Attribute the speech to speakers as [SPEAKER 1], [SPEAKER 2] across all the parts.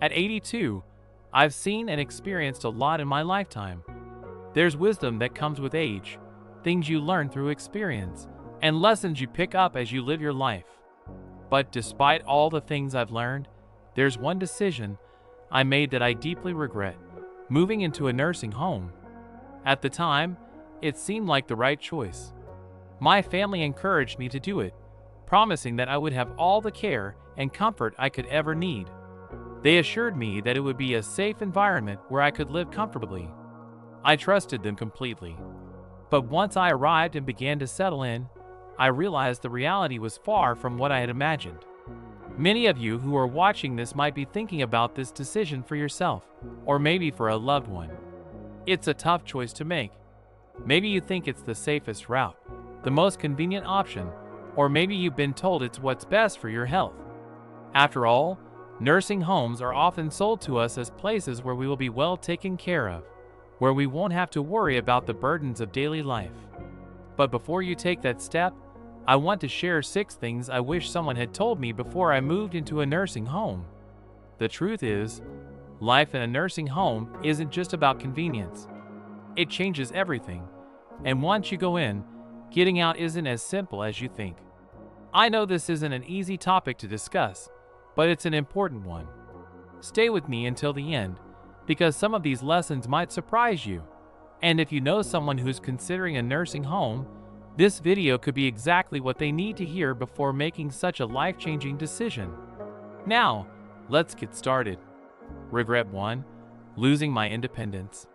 [SPEAKER 1] At 82, I've seen and experienced a lot in my lifetime. There's wisdom that comes with age, things you learn through experience, and lessons you pick up as you live your life. But despite all the things I've learned, there's one decision I made that I deeply regret: moving into a nursing home. At the time, it seemed like the right choice. My family encouraged me to do it, promising that I would have all the care and comfort I could ever need. They assured me that it would be a safe environment where I could live comfortably. I trusted them completely. But once I arrived and began to settle in, I realized the reality was far from what I had imagined. Many of you who are watching this might be thinking about this decision for yourself, or maybe for a loved one. It's a tough choice to make. Maybe you think it's the safest route, the most convenient option, or maybe you've been told it's what's best for your health. After all, nursing homes are often sold to us as places where we will be well taken care of, where we won't have to worry about the burdens of daily life. But before you take that step, I want to share 6 things I wish someone had told me before I moved into a nursing home. The truth is, life in a nursing home isn't just about convenience. It changes everything, and once you go in, getting out isn't as simple as you think. I know this isn't an easy topic to discuss, but it's an important one. Stay with me until the end, because some of these lessons might surprise you. And if you know someone who's considering a nursing home, this video could be exactly what they need to hear before making such a life-changing decision. Now, let's get started. Regret 1: losing my independence.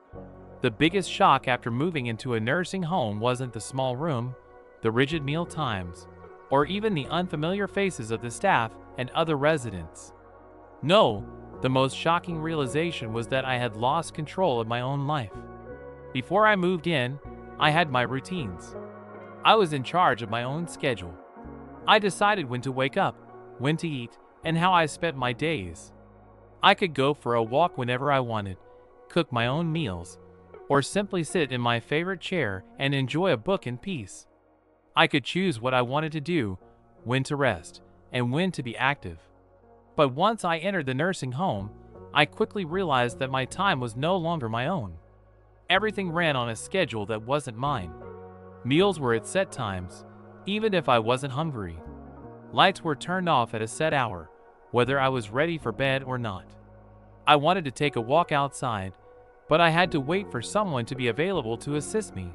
[SPEAKER 1] The biggest shock after moving into a nursing home wasn't the small room, the rigid meal times, or even the unfamiliar faces of the staff and other residents. No, the most shocking realization was that I had lost control of my own life. Before I moved in, I had my routines. I was in charge of my own schedule. I decided when to wake up, when to eat, and how I spent my days. I could go for a walk whenever I wanted, cook my own meals, or simply sit in my favorite chair and enjoy a book in peace. I could choose what I wanted to do, when to rest, and when to be active. But once I entered the nursing home, I quickly realized that my time was no longer my own. Everything ran on a schedule that wasn't mine. Meals were at set times, even if I wasn't hungry. Lights were turned off at a set hour, whether I was ready for bed or not. I wanted to take a walk outside, but I had to wait for someone to be available to assist me.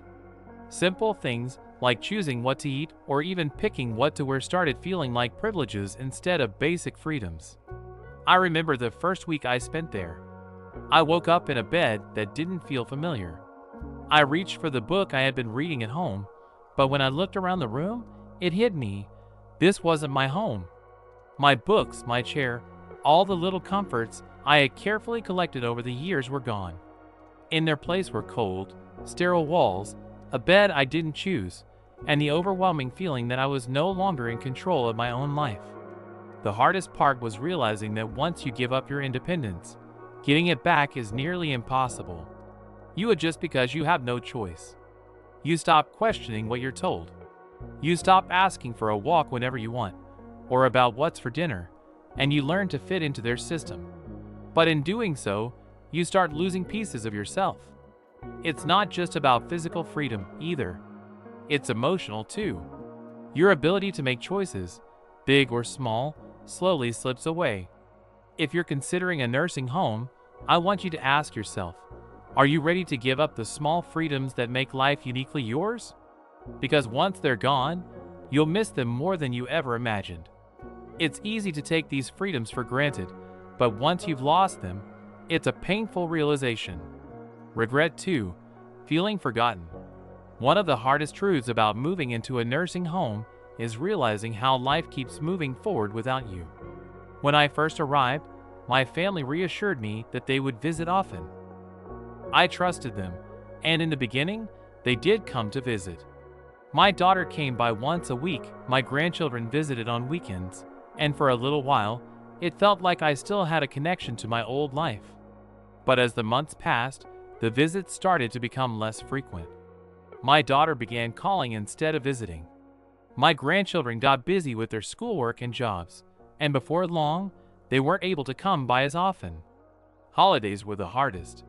[SPEAKER 1] Simple things like choosing what to eat or even picking what to wear started feeling like privileges instead of basic freedoms. I remember the first week I spent there. I woke up in a bed that didn't feel familiar. I reached for the book I had been reading at home, but when I looked around the room, it hit me. This wasn't my home. My books, my chair, all the little comforts I had carefully collected over the years were gone. In their place were cold, sterile walls, a bed I didn't choose, and the overwhelming feeling that I was no longer in control of my own life. The hardest part was realizing that once you give up your independence, getting it back is nearly impossible. You adjust because you have no choice. You stop questioning what you're told. You stop asking for a walk whenever you want, or about what's for dinner, and you learn to fit into their system. But in doing so, you start losing pieces of yourself. It's not just about physical freedom either. It's emotional too. Your ability to make choices, big or small, slowly slips away. If you're considering a nursing home, I want you to ask yourself, are you ready to give up the small freedoms that make life uniquely yours? Because once they're gone, you'll miss them more than you ever imagined. It's easy to take these freedoms for granted, but once you've lost them, it's a painful realization. Regret 2: feeling forgotten. One of the hardest truths about moving into a nursing home is realizing how life keeps moving forward without you. When I first arrived, my family reassured me that they would visit often. I trusted them, and in the beginning, they did come to visit. My daughter came by once a week, my grandchildren visited on weekends, and for a little while, it felt like I still had a connection to my old life. But as the months passed, the visits started to become less frequent. My daughter began calling instead of visiting. My grandchildren got busy with their schoolwork and jobs, and before long, They weren't able to come by as often. Holidays were the hardest.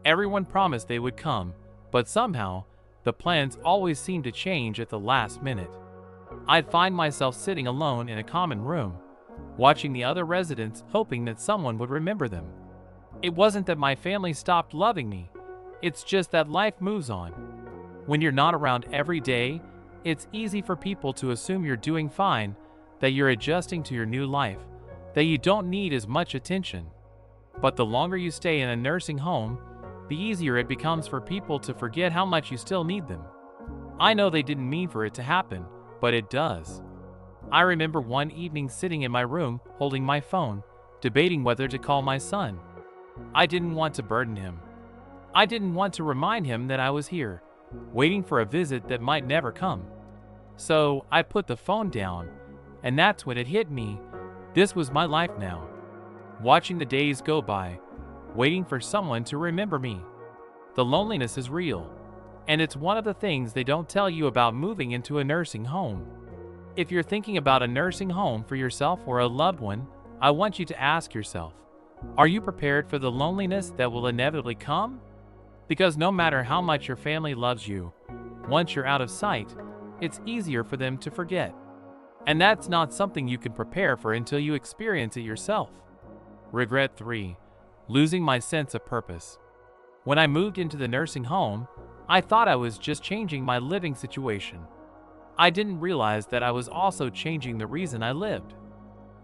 [SPEAKER 1] Everyone promised they would come, but somehow, the plans always seemed to change at the last minute. I'd find myself sitting alone in a common room, watching the other residents, hoping that someone would remember them. It wasn't that my family stopped loving me, it's just that life moves on. When you're not around every day, it's easy for people to assume you're doing fine, that you're adjusting to your new life, that you don't need as much attention. But the longer you stay in a nursing home, the easier it becomes for people to forget how much you still need them. I know they didn't mean for it to happen, but it does. I remember one evening sitting in my room, holding my phone, debating whether to call my son. I didn't want to burden him. I didn't want to remind him that I was here, waiting for a visit that might never come. So I put the phone down, and that's when it hit me. This was my life now. Watching the days go by, waiting for someone to remember me. The loneliness is real, and it's one of the things they don't tell you about moving into a nursing home. If you're thinking about a nursing home for yourself or a loved one, I want you to ask yourself, are you prepared for the loneliness that will inevitably come? Because no matter how much your family loves you, once you're out of sight, it's easier for them to forget. And that's not something you can prepare for until you experience it yourself. Regret 3. Losing my sense of purpose. When I moved into the nursing home, I thought I was just changing my living situation. I didn't realize that I was also changing the reason I lived.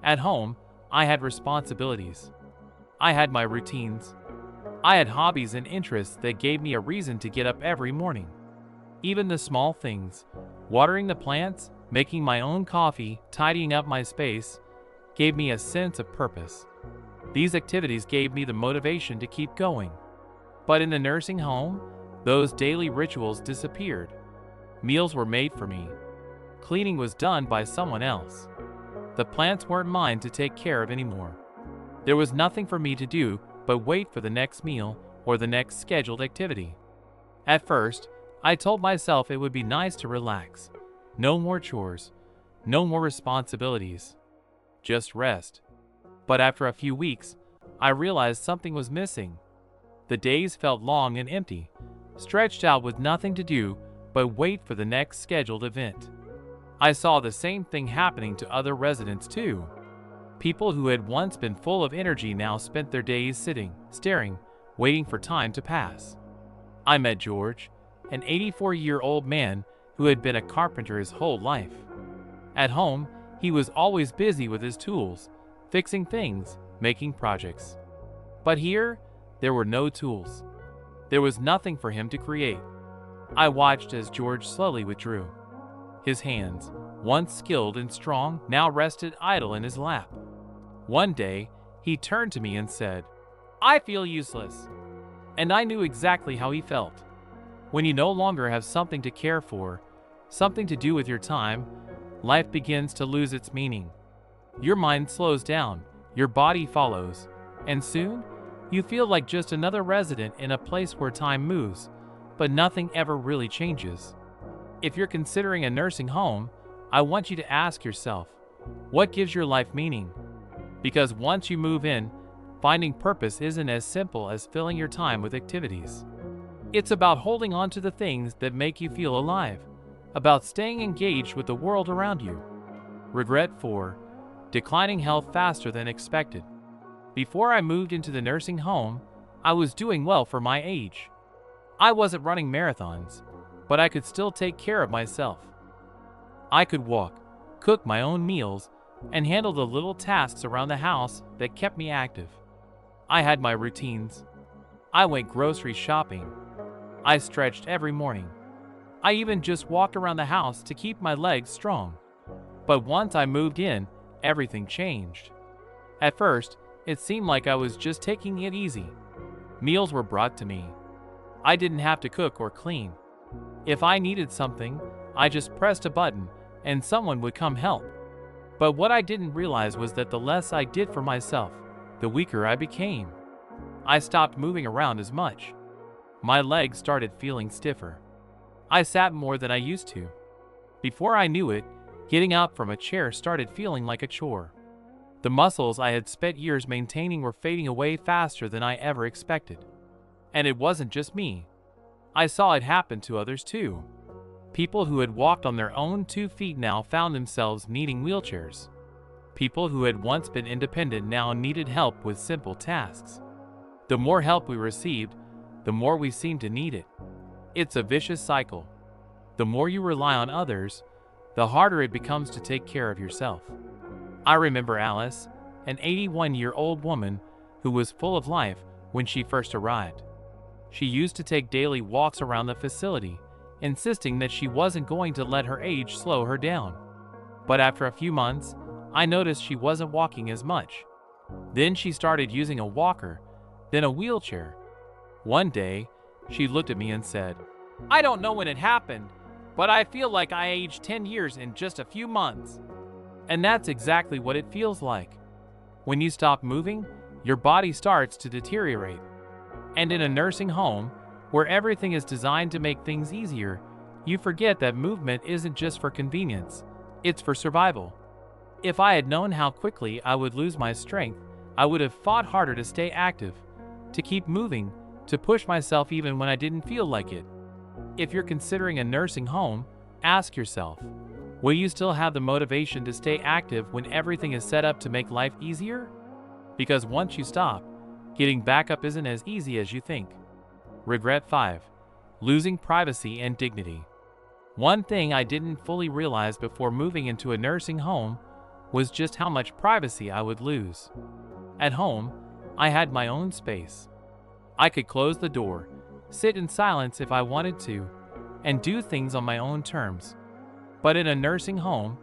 [SPEAKER 1] At home, I had responsibilities. I had my routines. I had hobbies and interests that gave me a reason to get up every morning. Even the small things, watering the plants, making my own coffee, tidying up my space, gave me a sense of purpose. These activities gave me the motivation to keep going. But in the nursing home, those daily rituals disappeared. Meals were made for me. Cleaning was done by someone else. The plants weren't mine to take care of anymore. There was nothing for me to do but wait for the next meal or the next scheduled activity. At first, I told myself it would be nice to relax. No more chores, no more responsibilities, just rest. But after a few weeks, I realized something was missing. The days felt long and empty, stretched out with nothing to do but wait for the next scheduled event. I saw the same thing happening to other residents too. People who had once been full of energy now spent their days sitting, staring, waiting for time to pass. I met George, an 84-year-old man who had been a carpenter his whole life. At home, he was always busy with his tools, fixing things, making projects. But here, there were no tools. There was nothing for him to create. I watched as George slowly withdrew. His hands, once skilled and strong, now rested idle in his lap. One day, he turned to me and said, "I feel useless." And I knew exactly how he felt. When you no longer have something to care for, something to do with your time, life begins to lose its meaning. Your mind slows down, your body follows, and soon, you feel like just another resident in a place where time moves, but nothing ever really changes. If you're considering a nursing home, I want you to ask yourself, what gives your life meaning? Because once you move in, finding purpose isn't as simple as filling your time with activities. It's about holding on to the things that make you feel alive, about staying engaged with the world around you. Regret 4. Declining health faster than expected. Before I moved into the nursing home, I was doing well for my age. I wasn't running marathons, but I could still take care of myself. I could walk, cook my own meals, and handle the little tasks around the house that kept me active. I had my routines. I went grocery shopping. I stretched every morning. I even just walked around the house to keep my legs strong. But once I moved in, everything changed. At first, it seemed like I was just taking it easy. Meals were brought to me. I didn't have to cook or clean. If I needed something, I just pressed a button and someone would come help. But what I didn't realize was that the less I did for myself, the weaker I became. I stopped moving around as much. My legs started feeling stiffer. I sat more than I used to. Before I knew it, getting up from a chair started feeling like a chore. The muscles I had spent years maintaining were fading away faster than I ever expected. And it wasn't just me. I saw it happen to others too. People who had walked on their own 2 feet now found themselves needing wheelchairs. People who had once been independent now needed help with simple tasks. The more help we received, the more we seemed to need it. It's a vicious cycle. The more you rely on others, the harder it becomes to take care of yourself. I remember Alice, an 81-year-old woman who was full of life when she first arrived. She used to take daily walks around the facility, insisting that she wasn't going to let her age slow her down. But after a few months, I noticed she wasn't walking as much. Then she started using a walker, then a wheelchair. One day, she looked at me and said, "I don't know when it happened, but I feel like I aged 10 years in just a few months." And that's exactly what it feels like. When you stop moving, your body starts to deteriorate. And in a nursing home, where everything is designed to make things easier, you forget that movement isn't just for convenience, it's for survival. If I had known how quickly I would lose my strength, I would have fought harder to stay active, to keep moving, to push myself even when I didn't feel like it. If you're considering a nursing home, ask yourself, will you still have the motivation to stay active when everything is set up to make life easier? Because once you stop, getting back up isn't as easy as you think. Regret 5. Losing privacy and dignity. One thing I didn't fully realize before moving into a nursing home was just how much privacy I would lose. At home, I had my own space. I could close the door, sit in silence if I wanted to, and do things on my own terms. But in a nursing home,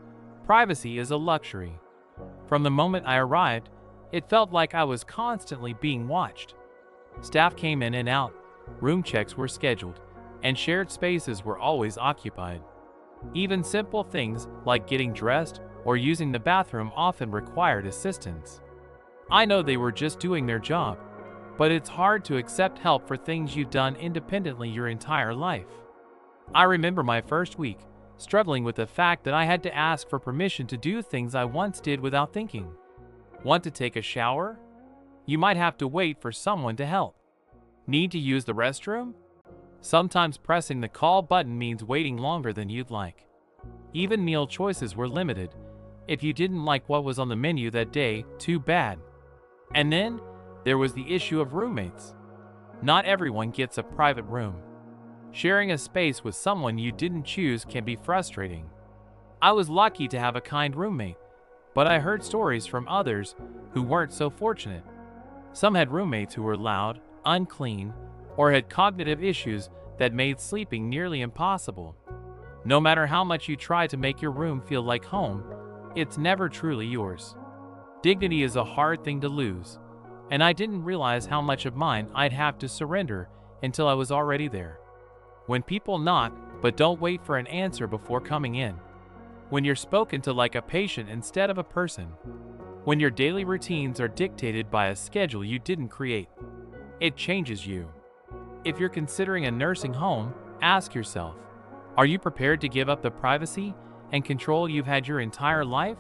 [SPEAKER 1] privacy is a luxury. From the moment I arrived, it felt like I was constantly being watched. Staff came in and out, room checks were scheduled, and shared spaces were always occupied. Even simple things like getting dressed or using the bathroom often required assistance. I know they were just doing their job, but it's hard to accept help for things you've done independently your entire life. I remember my first week, struggling with the fact that I had to ask for permission to do things I once did without thinking. Want to take a shower? You might have to wait for someone to help. Need to use the restroom? Sometimes pressing the call button means waiting longer than you'd like. Even meal choices were limited. If you didn't like what was on the menu that day, too bad. And then, there was the issue of roommates. Not everyone gets a private room. Sharing a space with someone you didn't choose can be frustrating. I was lucky to have a kind roommate, but I heard stories from others who weren't so fortunate. Some had roommates who were loud, unclean, or had cognitive issues that made sleeping nearly impossible. No matter how much you try to make your room feel like home, it's never truly yours. Dignity is a hard thing to lose, and I didn't realize how much of mine I'd have to surrender until I was already there. When people knock, but don't wait for an answer before coming in. When you're spoken to like a patient instead of a person. When your daily routines are dictated by a schedule you didn't create. It changes you. If you're considering a nursing home, ask yourself, are you prepared to give up the privacy and control you've had your entire life?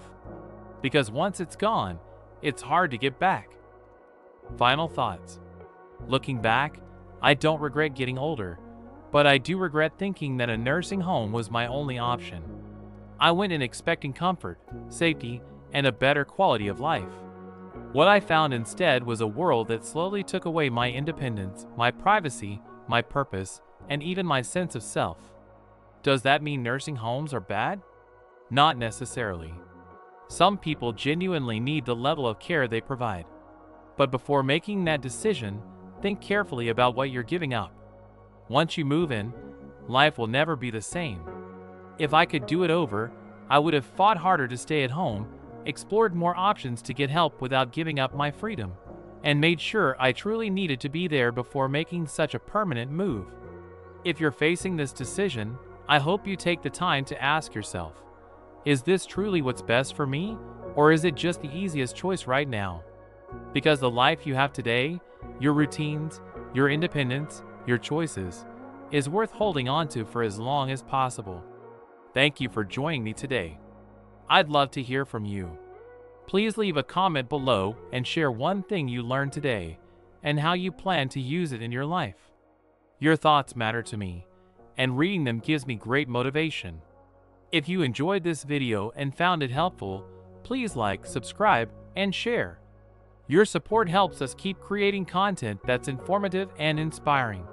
[SPEAKER 1] Because once it's gone, it's hard to get back. Final thoughts. Looking back, I don't regret getting older, but I do regret thinking that a nursing home was my only option. I went in expecting comfort, safety, and a better quality of life. What I found instead was a world that slowly took away my independence, my privacy, my purpose, and even my sense of self. Does that mean nursing homes are bad? Not necessarily. Some people genuinely need the level of care they provide. But before making that decision, think carefully about what you're giving up. Once you move in, life will never be the same. If I could do it over, I would have fought harder to stay at home, explored more options to get help without giving up my freedom, and made sure I truly needed to be there before making such a permanent move. If you're facing this decision, I hope you take the time to ask yourself, is this truly what's best for me, or is it just the easiest choice right now? Because the life you have today, your routines, your independence, your choices, is worth holding on to for as long as possible. Thank you for joining me today. I'd love to hear from you. Please leave a comment below and share one thing you learned today and how you plan to use it in your life. Your thoughts matter to me, and reading them gives me great motivation. If you enjoyed this video and found it helpful, please like, subscribe, and share. Your support helps us keep creating content that's informative and inspiring.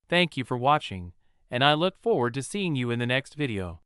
[SPEAKER 1] Thank you for watching, and I look forward to seeing you in the next video.